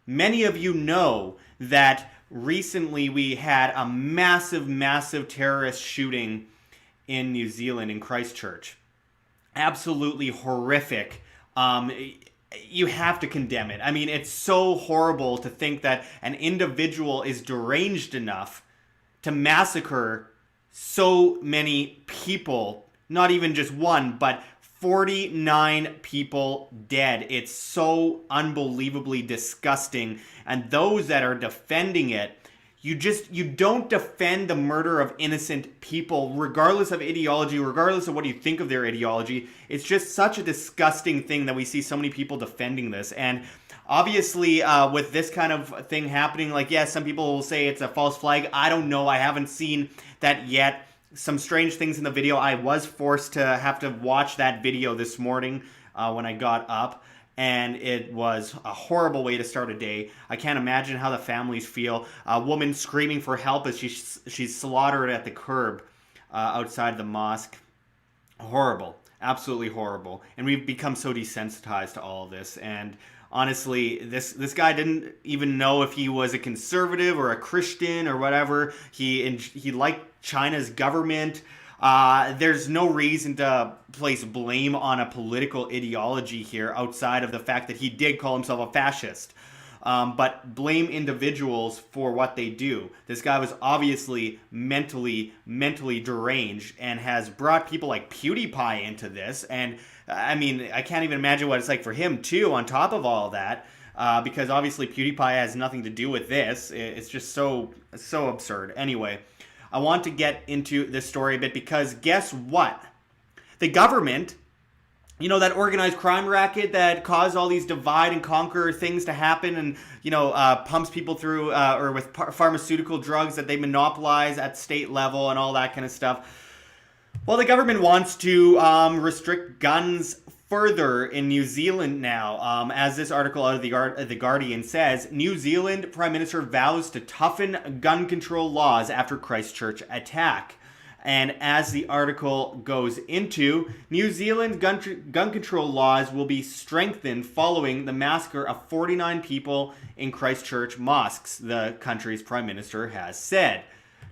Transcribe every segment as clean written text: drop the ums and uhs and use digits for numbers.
Many of you know that recently we had a massive, massive terrorist shooting in New Zealand, in Christchurch. Absolutely horrific. You have to condemn it. I mean, it's so horrible to think that an individual is deranged enough to massacre so many people. Not even just one, but 49 people dead. It's so unbelievably disgusting. And those that are defending it, you don't defend the murder of innocent people, regardless of ideology, regardless of what you think of their ideology. It's just such a disgusting thing that we see so many people defending this. And obviously, with this kind of thing happening, like, yes, some people will say it's a false flag. I don't know. I haven't seen that yet. Some strange things in the video. I was forced to have to watch that video this morning when I got up. And it was a horrible way to start a day. I can't imagine how the families feel. A woman screaming for help as she's slaughtered at the curb outside the mosque. Horrible. Absolutely horrible. And we've become so desensitized to all of this. And honestly, this guy didn't even know if he was a conservative or a Christian or whatever. He liked China's government. There's no reason to place blame on a political ideology here outside of the fact that he did call himself a fascist. But blame individuals for what they do. This guy was obviously mentally deranged and has brought people like PewDiePie into this. And I mean, I can't even imagine what it's like for him too, on top of all of that. Because obviously PewDiePie has nothing to do with this. It's just so absurd. Anyway, I want to get into this story a bit because guess what? The government, you know, that organized crime racket that caused all these divide and conquer things to happen and, you know, pumps people through or with pharmaceutical drugs that they monopolize at state level and all that kind of stuff. Well, the government wants to restrict guns further in New Zealand now. As this article out of the Guardian says, New Zealand Prime Minister vows to toughen gun control laws after Christchurch attack. And as the article goes into, New Zealand gun control laws will be strengthened following the massacre of 49 people in Christchurch mosques, the country's Prime Minister has said.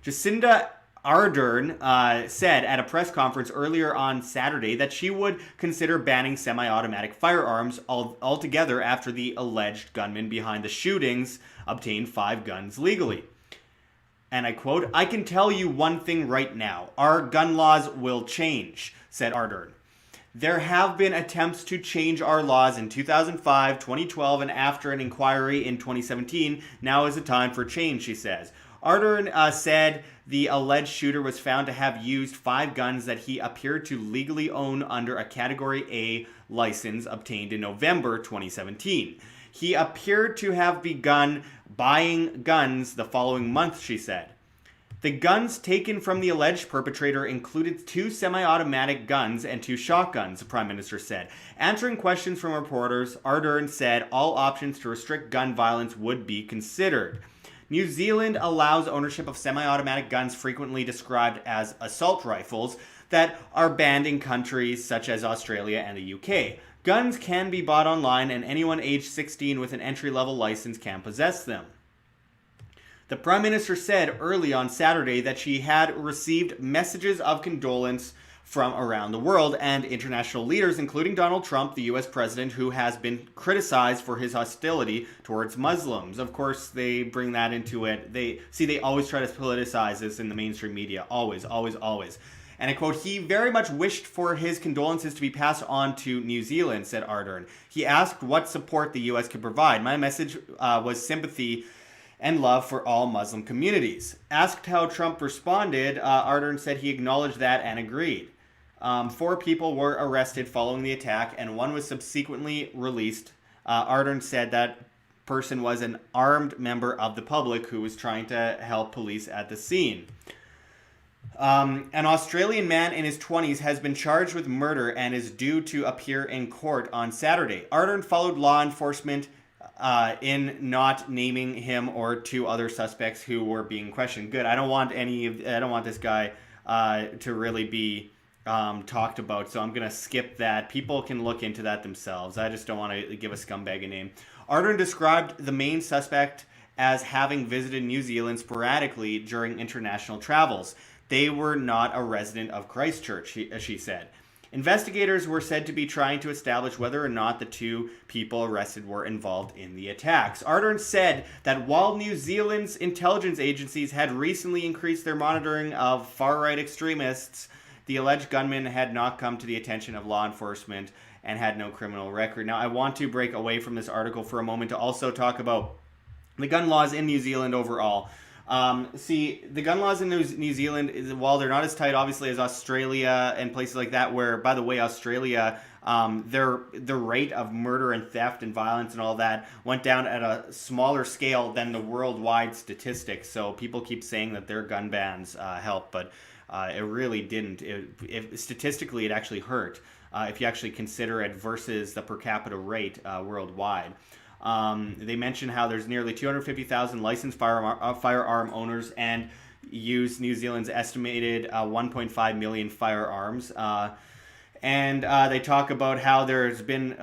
Jacinda Ardern said at a press conference earlier on Saturday that she would consider banning semi-automatic firearms altogether after the alleged gunman behind the shootings obtained 5 guns legally. And I quote, "I can tell you one thing right now. Our gun laws will change," said Ardern. There have been attempts to change our laws in 2005, 2012, and after an inquiry in 2017. Now is the time for change, she says. Ardern said the alleged shooter was found to have used 5 guns that he appeared to legally own under a Category A license obtained in November 2017. He appeared to have begun buying guns the following month, she said. The guns taken from the alleged perpetrator included 2 semi-automatic guns and 2 shotguns, the Prime Minister said. Answering questions from reporters, Ardern said all options to restrict gun violence would be considered. New Zealand allows ownership of semi-automatic guns frequently described as assault rifles that are banned in countries such as Australia and the UK. Guns can be bought online and anyone aged 16 with an entry-level license can possess them. The Prime Minister said early on Saturday that she had received messages of condolence from around the world and international leaders, including Donald Trump, the US president, who has been criticized for his hostility towards Muslims. Of course, they bring that into it. They always try to politicize this in the mainstream media. Always. And I quote, "He very much wished for his condolences to be passed on to New Zealand," said Ardern. He asked what support the US could provide. "My message was sympathy and love for all Muslim communities." Asked how Trump responded, Ardern said he acknowledged that and agreed. 4 people were arrested following the attack and 1 was subsequently released. Ardern said that person was an armed member of the public who was trying to help police at the scene. An Australian man in his 20s has been charged with murder and is due to appear in court on Saturday. Ardern followed law enforcement in not naming him or 2 other suspects who were being questioned. Good. I don't want this guy to really be talked about, so I'm going to skip that. People can look into that themselves. I just don't want to give a scumbag a name. Ardern described the main suspect as having visited New Zealand sporadically during international travels. They were not a resident of Christchurch, she said. Investigators were said to be trying to establish whether or not the two people arrested were involved in the attacks. Ardern said that while New Zealand's intelligence agencies had recently increased their monitoring of far-right extremists, the alleged gunman had not come to the attention of law enforcement and had no criminal record. Now, I want to break away from this article for a moment to also talk about the gun laws in New Zealand overall. The gun laws in New Zealand, while they're not as tight, obviously, as Australia and places like that, where, by the way, Australia, the rate of murder and theft and violence and all that went down at a smaller scale than the worldwide statistics. So people keep saying that their gun bans help, but it really didn't. Statistically, it actually hurt if you actually consider it versus the per capita rate worldwide. They mention how there's nearly 250,000 licensed firearm owners and use New Zealand's estimated 1.5 million firearms. And they talk about how there's been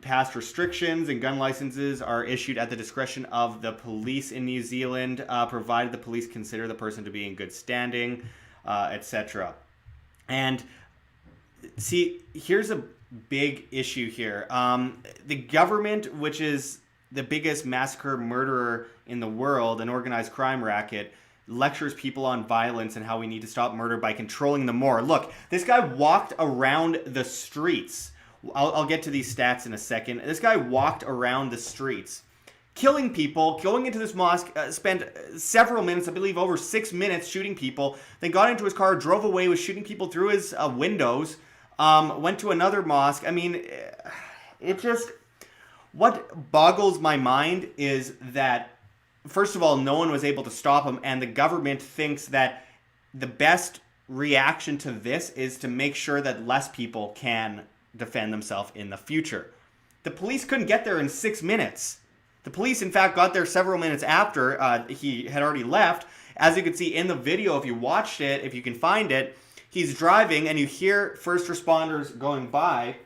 past restrictions and gun licenses are issued at the discretion of the police in New Zealand, provided the police consider the person to be in good standing, etc. And see, here's a big issue here. The government, which is the biggest massacre murderer in the world, an organized crime racket, lectures people on violence and how we need to stop murder by controlling them more. Look, this guy walked around the streets. I'll get to these stats in a second. This guy walked around the streets, killing people, going into this mosque, spent several minutes, I believe over 6 minutes, shooting people, then got into his car, drove away, was shooting people through his windows, went to another mosque. I mean, it just... What boggles my mind is that, first of all, no one was able to stop him, and the government thinks that the best reaction to this is to make sure that less people can defend themselves in the future. The police couldn't get there in 6 minutes. The police, in fact, got there several minutes after he had already left. As you can see in the video, if you watched it, if you can find it, he's driving, and you hear first responders going by,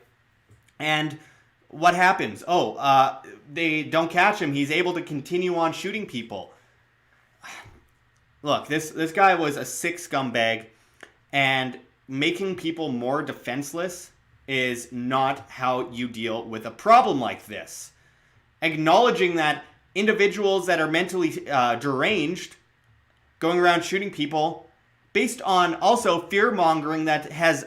and... what happens? They don't catch him. He's able to continue on shooting people. Look, this guy was a sick scumbag, and making people more defenseless is not how you deal with a problem like this. Acknowledging that individuals that are mentally deranged, going around shooting people, based on also fear-mongering that has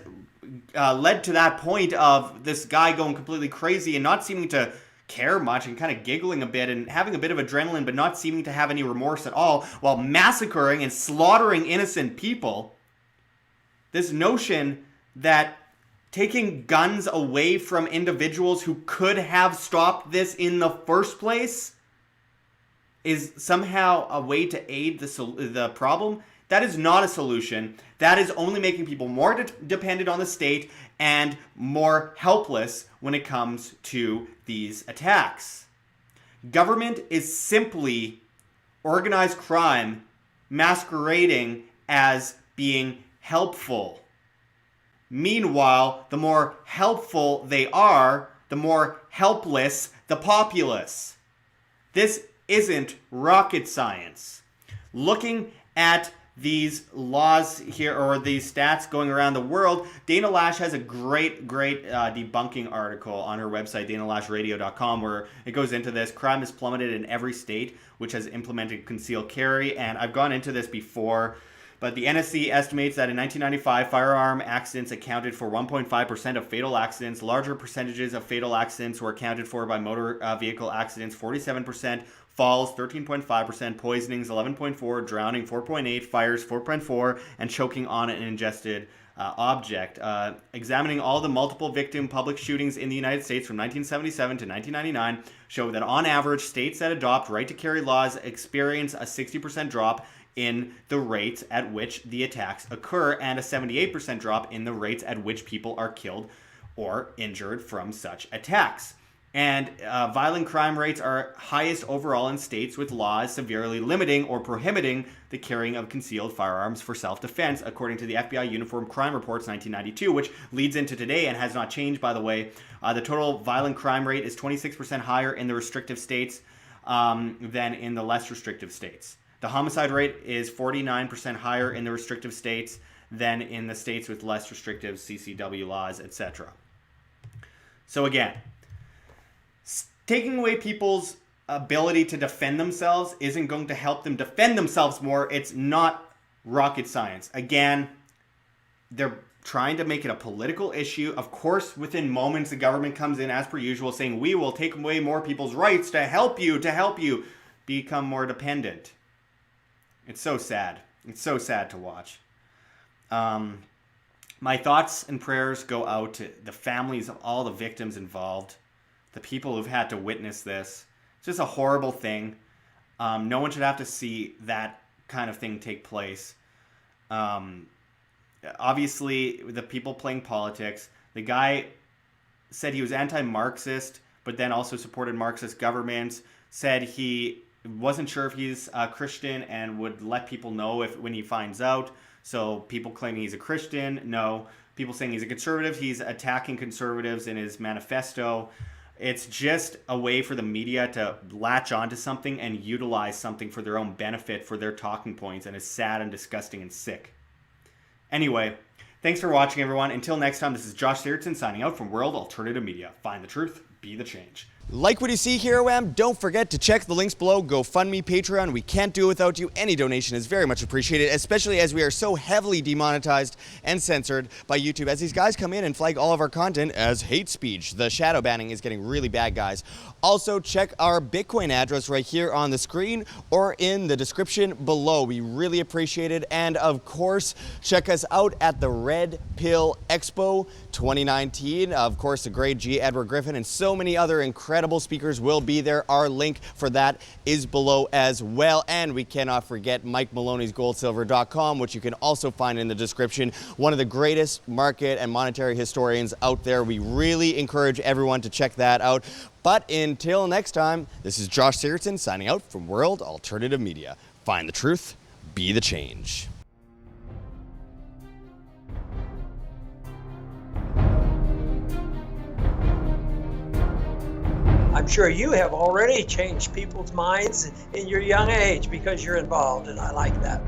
led to that point of this guy going completely crazy and not seeming to care much and kind of giggling a bit and having a bit of adrenaline but not seeming to have any remorse at all while massacring and slaughtering innocent people. This notion that taking guns away from individuals who could have stopped this in the first place is somehow a way to aid the problem. That is not a solution. That is only making people more dependent on the state and more helpless when it comes to these attacks. Government is simply organized crime masquerading as being helpful. Meanwhile, the more helpful they are, the more helpless the populace. This isn't rocket science. Looking at these laws here, or these stats going around the world, Dana Lash has a great debunking article on her website, danalashradio.com, where it goes into this. Crime has plummeted in every state which has implemented concealed carry, and I've gone into this before, but the NSC estimates that in 1995, firearm accidents accounted for 1.5% of fatal accidents. Larger percentages of fatal accidents were accounted for by motor vehicle accidents, 47%, falls 13.5%, poisonings 11.4%, drowning 4.8%, fires 4.4%, and choking on an ingested object. Examining all the multiple victim public shootings in the United States from 1977 to 1999 show that on average, states that adopt right to carry laws experience a 60% drop in the rates at which the attacks occur and a 78% drop in the rates at which people are killed or injured from such attacks. And violent crime rates are highest overall in states with laws severely limiting or prohibiting the carrying of concealed firearms for self-defense, according to the FBI Uniform Crime Reports 1992, which leads into today and has not changed, by the way. The total violent crime rate is 26% higher in the restrictive states than in the less restrictive states. The homicide rate is 49% higher in the restrictive states than in the states with less restrictive CCW laws, etc. So again, taking away people's ability to defend themselves isn't going to help them defend themselves more. It's not rocket science. Again, they're trying to make it a political issue. Of course, within moments, the government comes in as per usual saying, we will take away more people's rights to help you become more dependent. It's so sad. It's so sad to watch. My thoughts and prayers go out to the families of all the victims involved, the people who've had to witness this. It's just a horrible thing. No one should have to see that kind of thing take place. Obviously, the people playing politics, the guy said he was anti-Marxist, but then also supported Marxist governments, said he wasn't sure if he's a Christian and would let people know when he finds out. So people claiming he's a Christian, no. People saying he's a conservative, he's attacking conservatives in his manifesto. It's just a way for the media to latch onto something and utilize something for their own benefit, for their talking points, and it's sad and disgusting and sick. Anyway, thanks for watching, everyone. Until next time, this is Josh Sigurdson signing out from World Alternative Media. Find the truth, be the change. Like what you see here, Wham? Don't forget to check the links below. GoFundMe, Patreon. We can't do it without you. Any donation is very much appreciated, especially as we are so heavily demonetized and censored by YouTube as these guys come in and flag all of our content as hate speech. The shadow banning is getting really bad, guys. Also, check our Bitcoin address right here on the screen or in the description below. We really appreciate it. And of course, check us out at the Red Pill Expo 2019. Of course, the great G. Edward Griffin and so many other incredible speakers will be there. Our link for that is below as well. And we cannot forget Mike Maloney's goldsilver.com, which you can also find in the description. One of the greatest market and monetary historians out there. We really encourage everyone to check that out. But until next time, this is Josh Sigurdson signing out from World Alternative Media. Find the truth, be the change. I'm sure you have already changed people's minds in your young age because you're involved, and I like that.